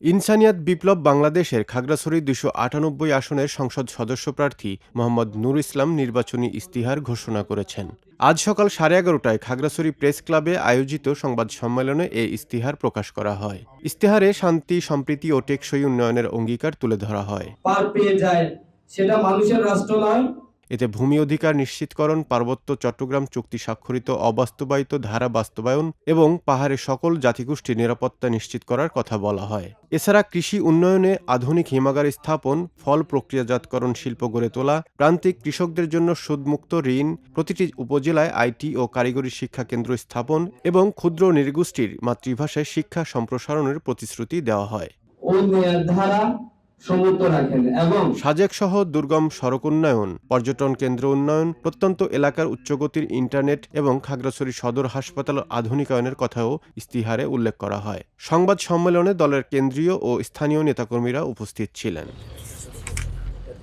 ইনসানিয়াত বিপ্লব বাংলাদেশের খাগড়াছড়ি ২৯৮ আসনের সংসদ সদস্য প্রার্থী মোহাম্মদ নূর ইসলাম নির্বাচনী ইস্তিহার ঘোষণা করেছেন। আজ সকাল 11:30টায় খাগড়াছড়ি প্রেস ক্লাবে আয়োজিত সংবাদ সম্মেলনে এ ইস্তিহার প্রকাশ করা হয়। ইস্তিহারে শান্তি, সম্প্রীতি ও টেকসই উন্নয়নের অঙ্গীকার তুলে ধরা হয়। পার পেয়ে যায়, সেটা মানুষের রাষ্ট্র নয়। এতে ভূমি অধিকার নিশ্চিতকরণ, পার্বত্য চট্টগ্রাম চুক্তি স্বাক্ষরিত অবাস্তবায়িত ধারা বাস্তবায়ন এবং পাহাড়ের সকল জাতিগোষ্ঠীর নিরাপত্তা নিশ্চিত করার কথা বলা হয়। এছাড়া কৃষি উন্নয়নে আধুনিক হিমাগার স্থাপন, ফল প্রক্রিয়াজাতকরণ শিল্প গড়ে তোলা, প্রান্তিক কৃষকদের জন্য সুদমুক্ত ঋণ, প্রতিটি উপজেলায় আইটি ও কারিগরি শিক্ষা কেন্দ্র স্থাপন এবং ক্ষুদ্র নৃগোষ্ঠীর মাতৃভাষায় শিক্ষা সম্প্রসারণের প্রতিশ্রুতি দেওয়া হয়। ধারা সমুদ্র রাখেন এবং সাজেক সহ দুর্গম সড়ক উন্নয়ন, পর্যটন কেন্দ্র উন্নয়ন, প্রত্যন্ত এলাকার উচ্চগতির ইন্টারনেট এবং খাগড়াছড়ি সদর হাসপাতাল আধুনিকায়নের কথাও ইস্তিহারে উল্লেখ করা হয়। সংবাদ সম্মেলনে দলের কেন্দ্রীয় ও স্থানীয় নেতাকর্মীরা উপস্থিত ছিলেন।